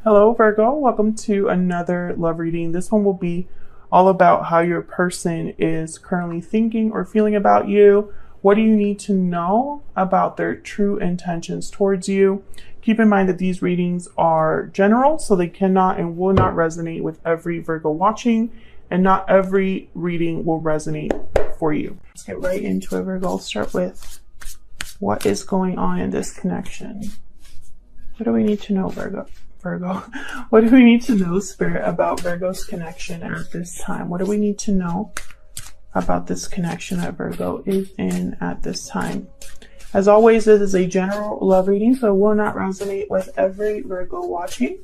Hello Virgo, welcome to another love reading. This one will be all about how your person is currently thinking or feeling about you. What do you need to know about their true intentions towards you? Keep in mind that these readings are general, so they cannot and will not resonate with every Virgo watching, and not every reading will resonate for you. Let's get right into it, Virgo. I'll start with what is going on in this connection. What do we need to know, Virgo? What do we need to know, Spirit, about Virgo's connection at this time? What do we need to know about this connection that Virgo is in at this time? As always, this is a general love reading, so it will not resonate with every Virgo watching,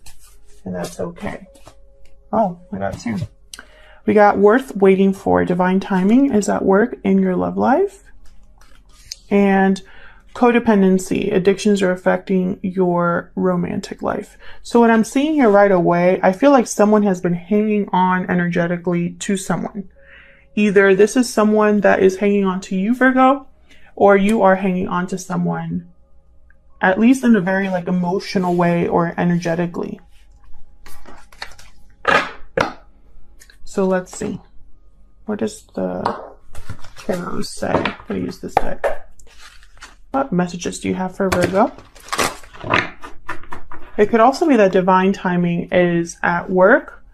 and that's okay. Oh, I got two. We got worth waiting for. Divine timing is at work in your love life. And codependency, addictions are affecting your romantic life. So what I'm seeing here right away, I feel like someone has been hanging on energetically to someone. Either this is someone that is hanging on to you, Virgo, or you are hanging on to someone, at least in a very emotional way or energetically. So let's see. What does the tarot say? I'm going to use this deck. What messages do you have for Virgo? It could also be that divine timing is at work,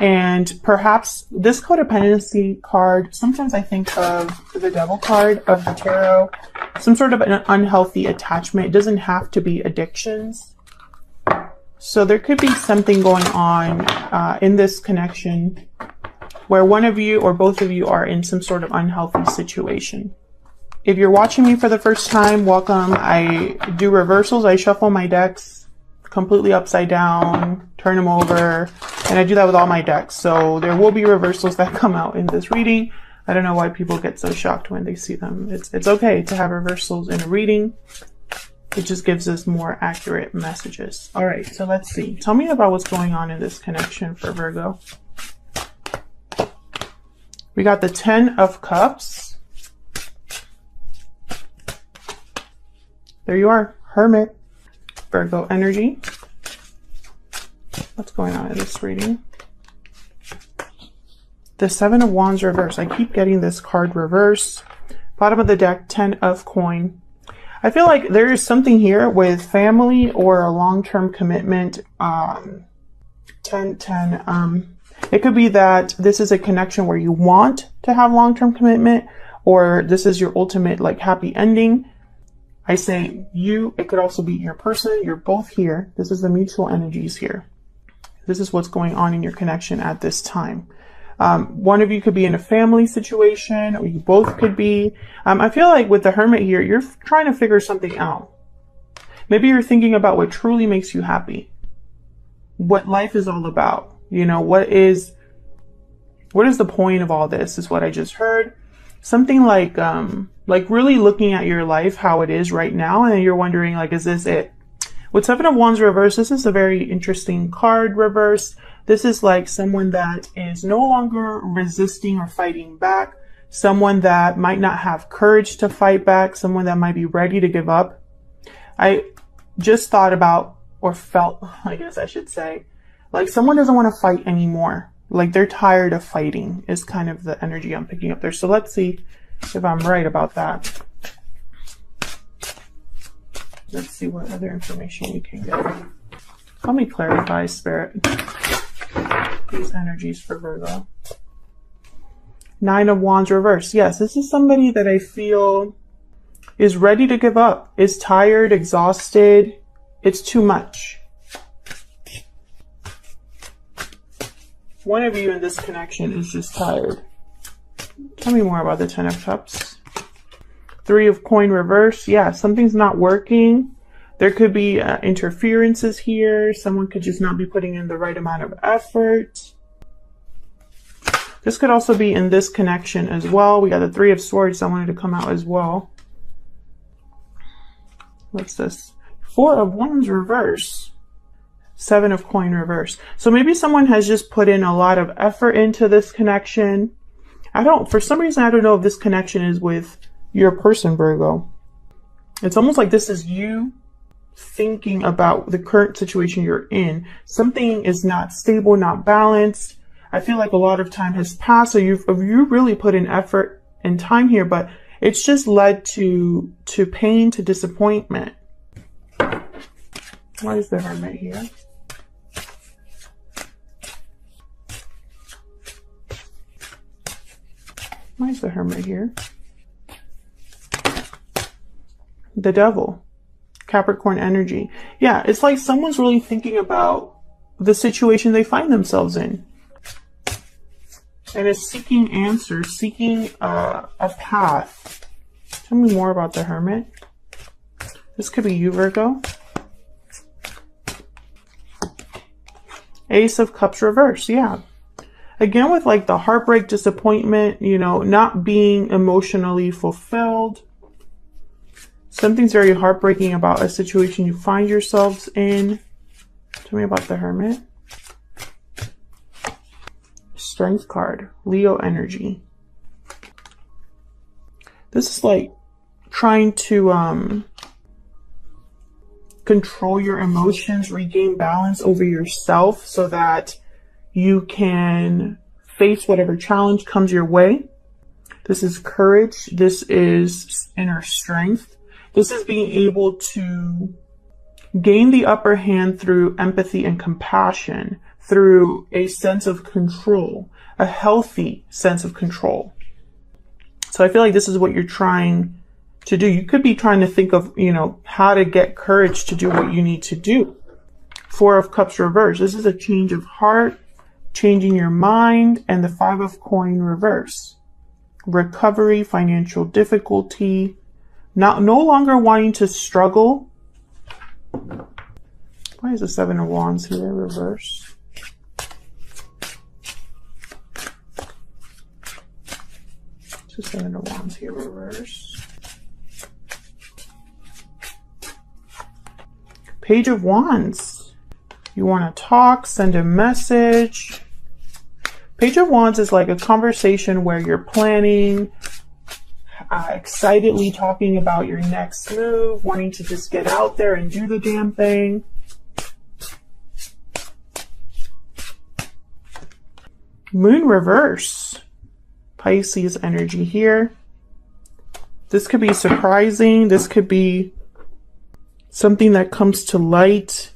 and perhaps this codependency card, sometimes I think of the devil card of the tarot, some sort of an unhealthy attachment. It doesn't have to be addictions. So there could be something going on in this connection where one of you or both of you are in some sort of unhealthy situation. If you're watching me for the first time, welcome. I do reversals. I shuffle my decks completely upside down, turn them over, and I do that with all my decks. So there will be reversals that come out in this reading. I don't know why people get so shocked when they see them. It's okay to have reversals in a reading. It just gives us more accurate messages. All right, so let's see. Tell me about what's going on in this connection for Virgo. We got the 10 of Cups. There you are, Hermit, Virgo energy. What's going on in this reading? The 7 of Wands reverse. I keep getting this card reverse. Bottom of the deck, 10 of Coin. I feel like there is something here with family or a long-term commitment. 10. It could be that this is a connection where you want to have long-term commitment, or this is your ultimate happy ending. I say you, it could also be your person. You're both here. This is the mutual energies here. This is what's going on in your connection at this time. One of you could be in a family situation, or you both could be. I feel like with the Hermit here, you're trying to figure something out. Maybe you're thinking about what truly makes you happy. What life is all about. You know, what is the point of all this is what I just heard. Something like really looking at your life, how it is right now, and you're wondering, is this it? With 7 of Wands reverse, this is a very interesting card reverse. This is like someone that is no longer resisting or fighting back, someone that might not have courage to fight back, someone that might be ready to give up. I just thought about, or felt, I guess I should say, like someone doesn't want to fight anymore. Like they're tired of fighting is kind of the energy I'm picking up there. So let's see if I'm right about that. Let's see what other information we can get. Help me clarify, Spirit, these energies for Virgo. 9 of Wands reverse. Yes, this is somebody that I feel is ready to give up, is tired, exhausted. It's too much. One of you in this connection is just tired. Tell me more about the 10 of Cups. 3 of Coin reverse. Yeah, something's not working. There could be interferences here. Someone could just not be putting in the right amount of effort. This could also be in this connection as well. We got the 3 of Swords that wanted to come out as well. What's this? 4 of Wands reverse. 7 of Coin reverse. So maybe someone has just put in a lot of effort into this connection. For some reason, I don't know if this connection is with your person, Virgo. It's almost like this is you thinking about the current situation you're in. Something is not stable, not balanced. I feel like a lot of time has passed, so you really put in effort and time here, but it's just led to pain, to disappointment. Why is the Hermit here? Why is the Hermit here? The Devil. Capricorn energy. Yeah, it's like someone's really thinking about the situation they find themselves in. And is seeking answers, seeking a path. Tell me more about the Hermit. This could be you, Virgo. Ace of Cups reverse. Yeah. Again, with like the heartbreak, disappointment, you know, not being emotionally fulfilled. Something's very heartbreaking about a situation you find yourselves in. Tell me about the Hermit. Strength card. Leo energy. This is like trying to control your emotions, regain balance over yourself so that you can face whatever challenge comes your way. This is courage. This is inner strength. This is being able to gain the upper hand through empathy and compassion, through a sense of control, a healthy sense of control. So I feel like this is what you're trying to do. You could be trying to think of, you know, how to get courage to do what you need to do. Four of Cups reverse. This is a change of heart, changing your mind, and the Five of Coin reverse. Recovery, financial difficulty, no longer wanting to struggle. Why is the Seven of Wands here reverse? The Seven of Wands here reverse. Page of Wands. You want to talk, send a message. Page of Wands is like a conversation where you're planning, excitedly talking about your next move, wanting to just get out there and do the damn thing. Moon reverse. Pisces energy here. This could be surprising. This could be something that comes to light.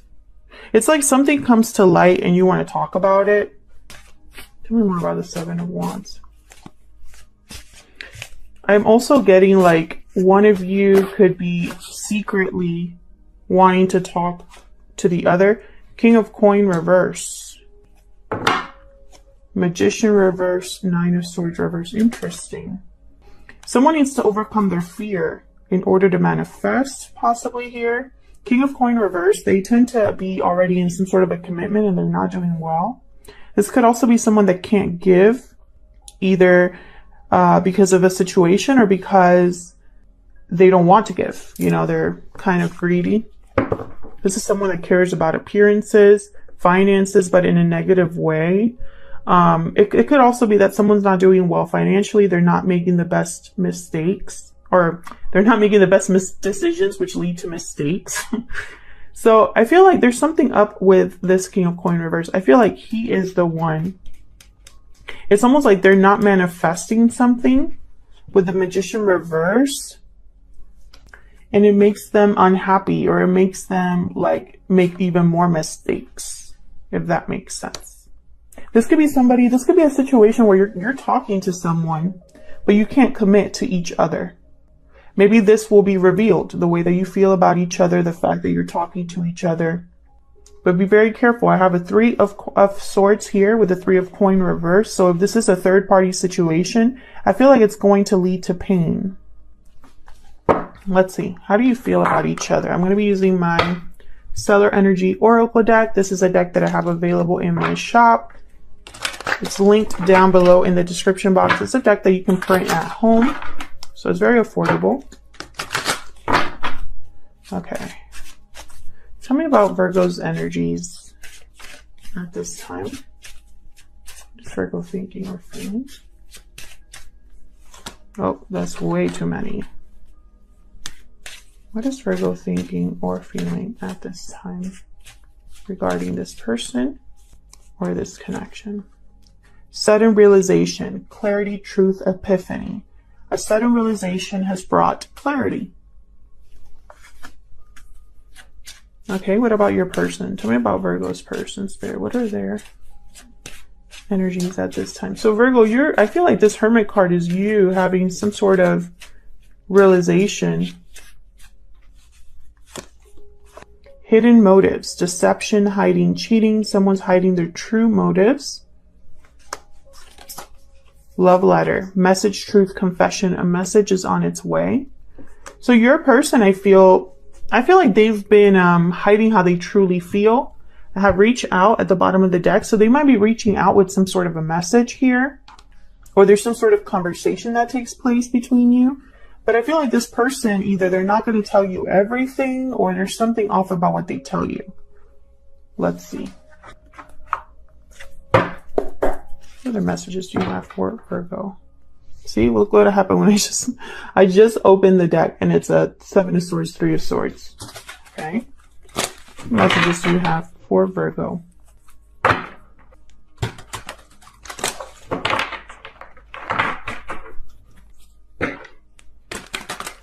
It's like something comes to light and you want to talk about it. Tell me more about the Seven of Wands. I'm also getting like one of you could be secretly wanting to talk to the other. King of Coin reverse. Magician reverse. Nine of Swords reverse. Interesting. Someone needs to overcome their fear in order to manifest, possibly here. King of Coin reverse. They tend to be already in some sort of a commitment and they're not doing well. This could also be someone that can't give, either because of a situation or because they don't want to give. You know, they're kind of greedy. This is someone that cares about appearances, finances, but in a negative way. It could also be that someone's not doing well financially. They're not making the best mistakes, or they're not making the best decisions, which lead to mistakes. So I feel like there's something up with this King of Coin reverse. I feel like he is the one. It's almost like they're not manifesting something with the Magician reverse. And it makes them unhappy, or it makes them like make even more mistakes, if that makes sense. This could be somebody, this could be a situation where you're talking to someone, but you can't commit to each other. Maybe this will be revealed, the way that you feel about each other, the fact that you're talking to each other. But be very careful. I have a Three of Swords here with a Three of Coin reverse. So if this is a third party situation, I feel like it's going to lead to pain. Let's see. How do you feel about each other? I'm going to be using my Stellar Energy Oracle deck. This is a deck that I have available in my shop. It's linked down below in the description box. It's a deck that you can print at home. So it's very affordable. Okay. Tell me about Virgo's energies at this time. Is Virgo thinking or feeling? Oh, that's way too many. What is Virgo thinking or feeling at this time regarding this person or this connection? Sudden realization, clarity, truth, epiphany. A sudden realization has brought clarity. Okay, what about your person? Tell me about Virgo's person, Spirit. What are their energies at this time? So Virgo, I feel like this Hermit card is you having some sort of realization. Hidden motives, deception, hiding, cheating. Someone's hiding their true motives. Love letter, message, truth, confession. A message is on its way. So your person, I feel like they've been hiding how they truly feel. Have reached out at the bottom of the deck. So they might be reaching out with some sort of a message here. Or there's some sort of conversation that takes place between you. But I feel like this person, either they're not going to tell you everything or there's something off about what they tell you. Let's see. What other messages do you have for Virgo? See, look what happened when I just opened the deck and it's a 7 of Swords, 3 of Swords. Okay. What messages do you have for Virgo?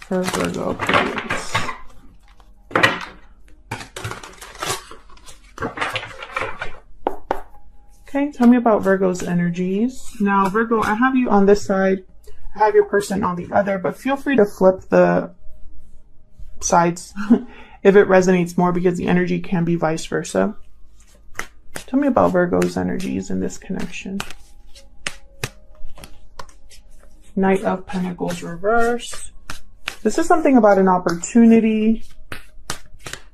For Virgo, please. Okay, tell me about Virgo's energies. Now, Virgo, I have you on this side. I have your person on the other, but feel free to flip the sides if it resonates more, because the energy can be vice versa. Tell me about Virgo's energies in this connection. Knight of Pentacles reverse. This is something about an opportunity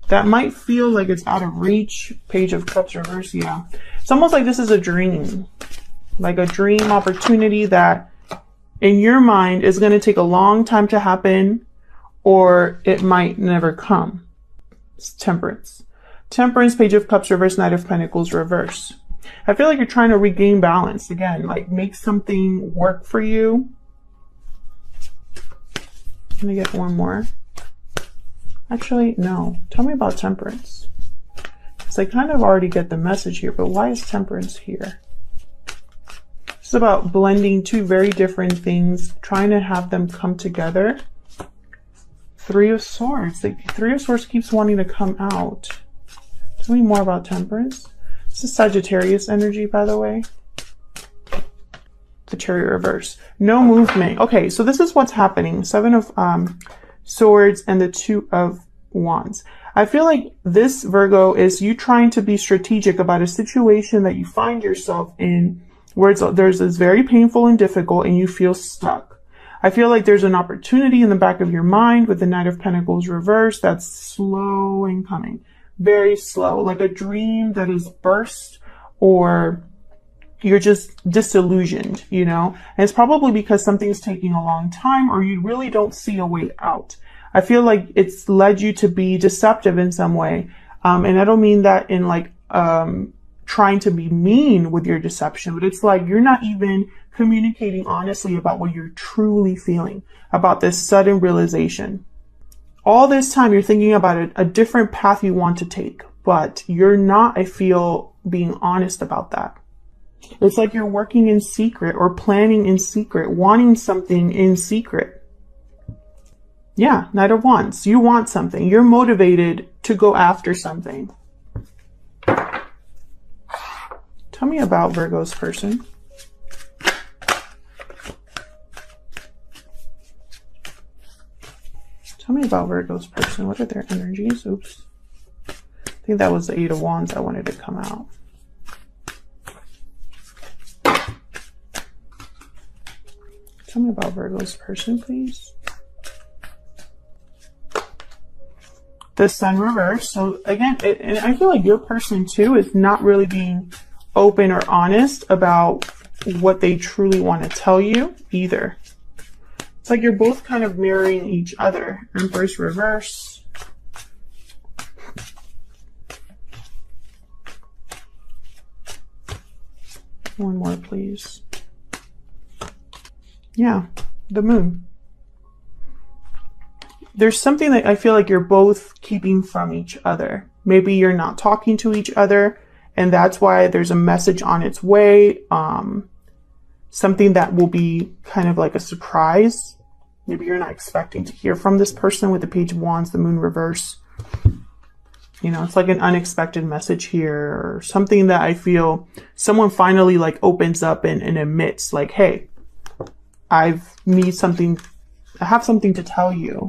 that might feel like it's out of reach. Page of Cups reverse, yeah. It's almost like this is a dream. Like a dream opportunity that in your mind is going to take a long time to happen, or it might never come. It's Temperance. Temperance, Page of Cups reverse, Knight of Pentacles reverse. I feel like you're trying to regain balance again, like make something work for you. I'm going to get one more. Actually, no. Tell me about Temperance. Because I kind of already get the message here, but why is Temperance here? It's about blending two very different things, trying to have them come together. 3 of Swords. The 3 of Swords keeps wanting to come out. Tell me more about Temperance. This is Sagittarius energy, by the way. The Chariot reverse. No movement. Okay, so this is what's happening. 7 of Swords and the 2 of Wands. I feel like this, Virgo, is you trying to be strategic about a situation that you find yourself in where there's this very painful and difficult and you feel stuck. I feel like there's an opportunity in the back of your mind with the Knight of Pentacles reverse that's slow and coming. Very slow, like a dream that is burst, or you're just disillusioned, you know? And it's probably because something's taking a long time or you really don't see a way out. I feel like it's led you to be deceptive in some way. And I don't mean that in like trying to be mean with your deception, but it's like you're not even communicating honestly about what you're truly feeling, about this sudden realization. All this time you're thinking about a different path you want to take, but you're not, I feel, being honest about that. It's like you're working in secret or planning in secret, wanting something in secret. Yeah, Knight of Wands. You want something. You're motivated to go after something. Tell me about Virgo's person. Tell me about Virgo's person. What are their energies? Oops. I think that was the 8 of Wands I wanted to come out. Tell me about Virgo's person, please. The Sun reverse. So again, and I feel like your person too is not really being open or honest about what they truly want to tell you either. It's like you're both kind of mirroring each other. Empress reverse. One more, please. Yeah, the Moon. there's something that I feel like you're both keeping from each other. Maybe you're not talking to each other, and that's why there's a message on its way. Something that will be kind of like a surprise. Maybe you're not expecting to hear from this person with the Page of Wands, the Moon reverse. You know, it's like an unexpected message here, or something that I feel someone finally like opens up and admits like, hey, I have something to tell you.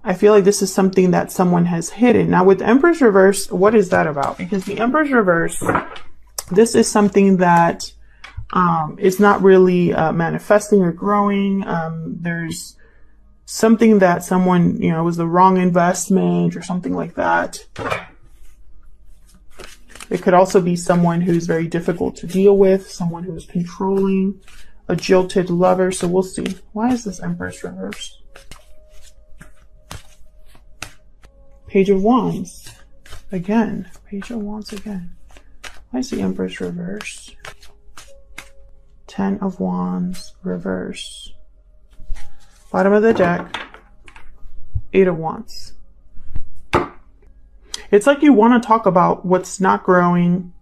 I feel like this is something that someone has hidden. Now with the Empress reverse, what is that about? Because the Empress reverse, this is something that is not really manifesting or growing. There's something that someone, you know, was the wrong investment or something like that. It could also be someone who's very difficult to deal with, someone who's controlling, a jilted lover. So we'll see. Why is this Empress reverse? Page of Wands. Again. Page of Wands again. Why is the Empress reverse? Ten of Wands reverse. Bottom of the deck. Eight of Wands. It's like you want to talk about what's not growing,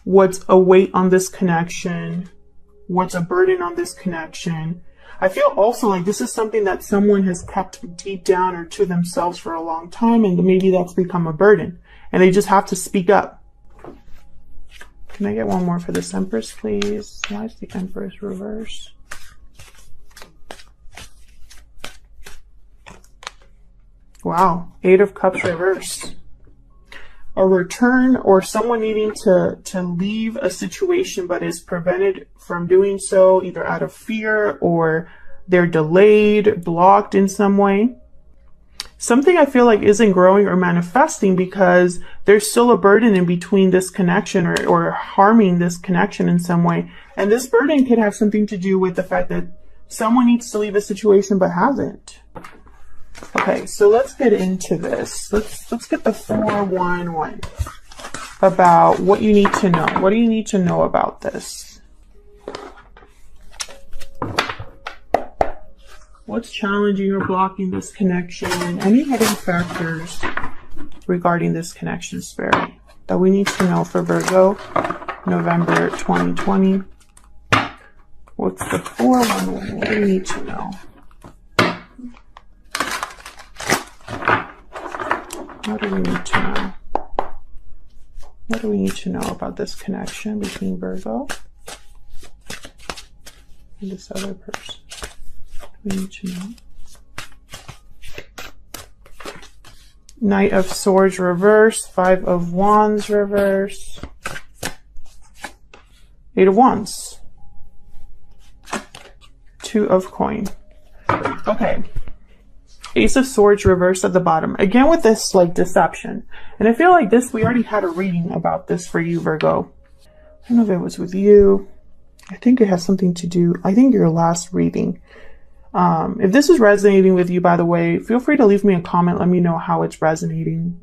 what's a weight on this connection, what's a burden on this connection. I feel also like this is something that someone has kept deep down or to themselves for a long time, and maybe that's become a burden, and they just have to speak up. Can I get one more for this Empress, please? Why is the Empress reverse? Wow, Eight of Cups reverse. A return, or someone needing to leave a situation but is prevented from doing so, either out of fear or they're delayed, blocked in some way. Something I feel like isn't growing or manifesting because there's still a burden in between this connection, or harming this connection in some way. And this burden could have something to do with the fact that someone needs to leave a situation but hasn't. Okay, so let's get into this. Let's get the 411 about what you need to know. What do you need to know about this? What's challenging or blocking this connection? Any hidden factors regarding this connection, Spirit, that we need to know for Virgo, November 2020? What's the 411? What do you need to know? What do we need to know? What do we need to know about this connection between Virgo and this other person? We need to know. Knight of Swords reverse, Five of Wands reverse, Eight of Wands, Two of Coin. Okay. Ace of Swords reversed at the bottom. Again with this like deception. And I feel like this, we already had a reading about this for you, Virgo. I don't know if it was with you. I think it has something to do, I think your last reading. If this is resonating with you, by the way, feel free to leave me a comment. Let me know how it's resonating.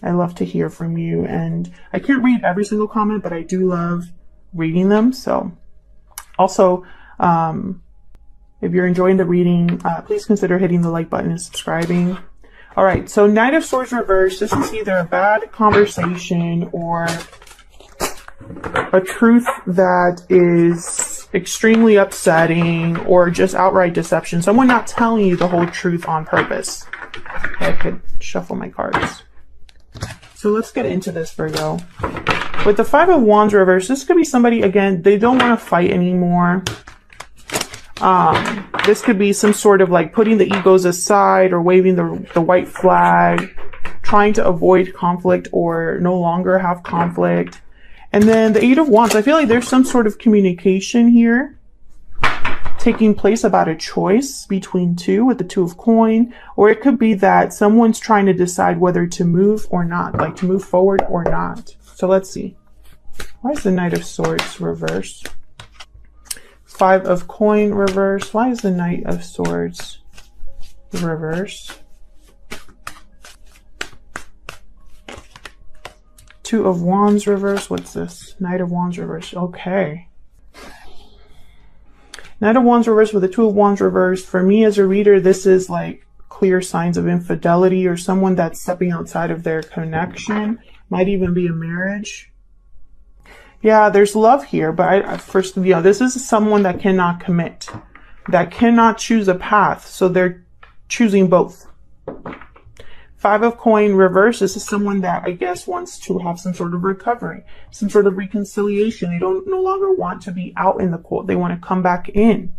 I love to hear from you. And I can't read every single comment, but I do love reading them. So also, if you're enjoying the reading, please consider hitting the like button and subscribing. All right, so Knight of Swords reverse. This is either a bad conversation or a truth that is extremely upsetting, or just outright deception. Someone not telling you the whole truth on purpose. Okay, I could shuffle my cards. So let's get into this, Virgo. With the Five of Wands reverse, this could be somebody, again, they don't want to fight anymore. This could be some sort of like putting the egos aside or waving the white flag, trying to avoid conflict or no longer have conflict. And then the Eight of Wands, I feel like there's some sort of communication here taking place about a choice between two with the Two of Coin, or it could be that someone's trying to decide whether to move or not, like to move forward or not. So let's see. Why is the Knight of Swords reversed? Five of Coin reverse. Why is the Knight of Swords reverse? Two of Wands reverse. What's this? Knight of Wands reverse. Okay. Knight of Wands reverse with the Two of Wands reverse. For me as a reader, this is like clear signs of infidelity or someone that's stepping outside of their connection. Might even be a marriage. Yeah, there's love here, but first, you know, this is someone that cannot commit, that cannot choose a path. So they're choosing both. Five of coin reverse. This is someone that I guess wants to have some sort of recovery, some sort of reconciliation. They don't no longer want to be out in the cold. They want to come back in.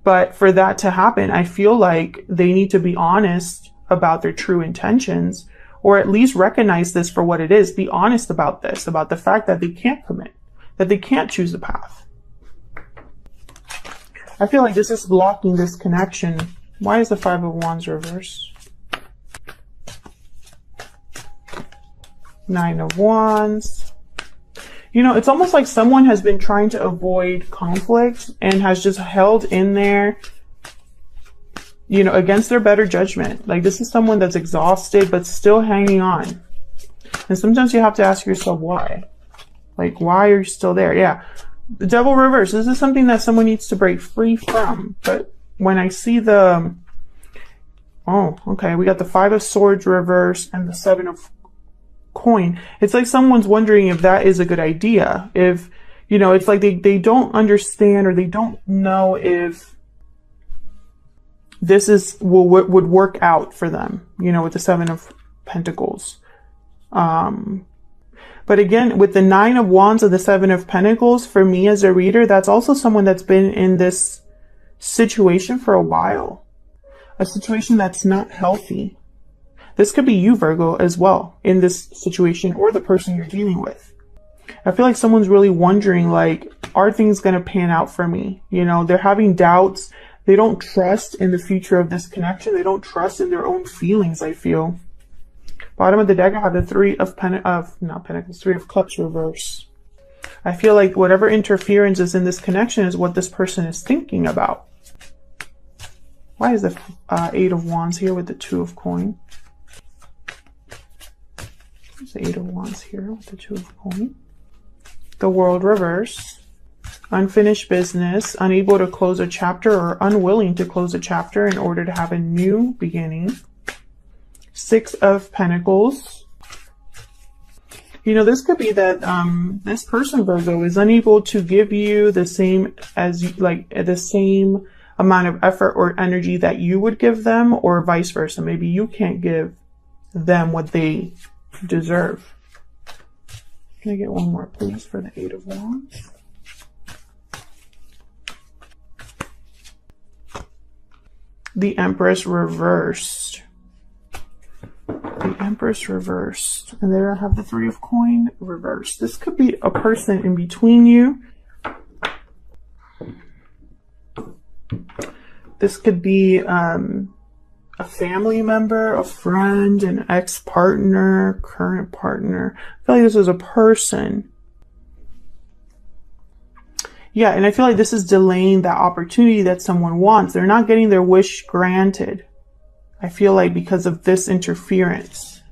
But for that to happen, I feel like they need to be honest about their true intentions, or at least recognize this for what it is. Be honest about this, about the fact that they can't commit, that they can't choose a path. I feel like this is blocking this connection. Why is the Five of Wands reverse? Nine of Wands. You know, it's almost like someone has been trying to avoid conflict and has just held in there, you know, against their better judgment. Like, this is someone that's exhausted, but still hanging on. And sometimes you have to ask yourself why. Like, why are you still there? Yeah. The Devil reverse. This is something that someone needs to break free from. But when I see the, oh, okay, we got the Five of Swords reverse and the Seven of Coin. It's like someone's wondering if that is a good idea. If, you know, it's like they don't understand, or they don't know if this is would work out for them, you know, with the Seven of Pentacles. But again, with the Nine of Wands and the Seven of Pentacles, for me as a reader, that's also someone that's been in this situation for a while. A situation that's not healthy. This could be you, Virgo, as well, in this situation, or the person you're dealing with. I feel like someone's really wondering, like, are things going to pan out for me? You know, they're having doubts. They don't trust in the future of this connection. They don't trust in their own feelings, I feel. Bottom of the deck, I have the Three of Cups reverse. I feel like whatever interference is in this connection is what this person is thinking about. Why is the Eight of Wands here with the Two of Coin? There's the Eight of Wands here with the Two of Coin. The World reverse. Unfinished business, unable to close a chapter, or unwilling to close a chapter in order to have a new beginning. Six of Pentacles. You know, this could be that this person, Virgo, is unable to give you the same the same amount of effort or energy that you would give them, or vice versa. Maybe you can't give them what they deserve. Can I get one more, please, for the Eight of Wands? The Empress reversed. The Empress reversed. And there I have the Three of Coin reversed. This could be a person in between you. This could be a family member, a friend, an ex-partner, current partner. I feel like this is a person. Yeah, and I feel like this is delaying that opportunity that someone wants. They're not getting their wish granted. I feel like because of this interference.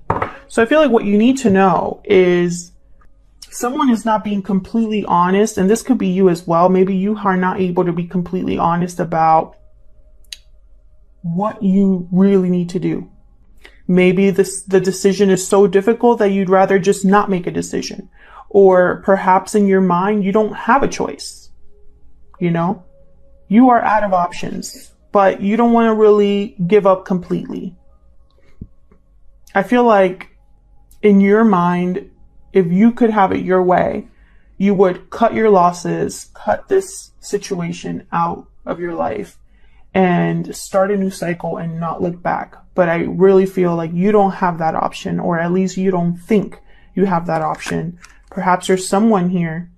So I feel like what you need to know is someone is not being completely honest, and this could be you as well. Maybe you are not able to be completely honest about what you really need to do. Maybe the decision is so difficult that you'd rather just not make a decision. Or perhaps in your mind, you don't have a choice. You know, you are out of options, but you don't want to really give up completely. I feel like in your mind, if you could have it your way, you would cut your losses, cut this situation out of your life, and start a new cycle and not look back. But I really feel like you don't have that option, or at least you don't think you have that option. Perhaps there's someone here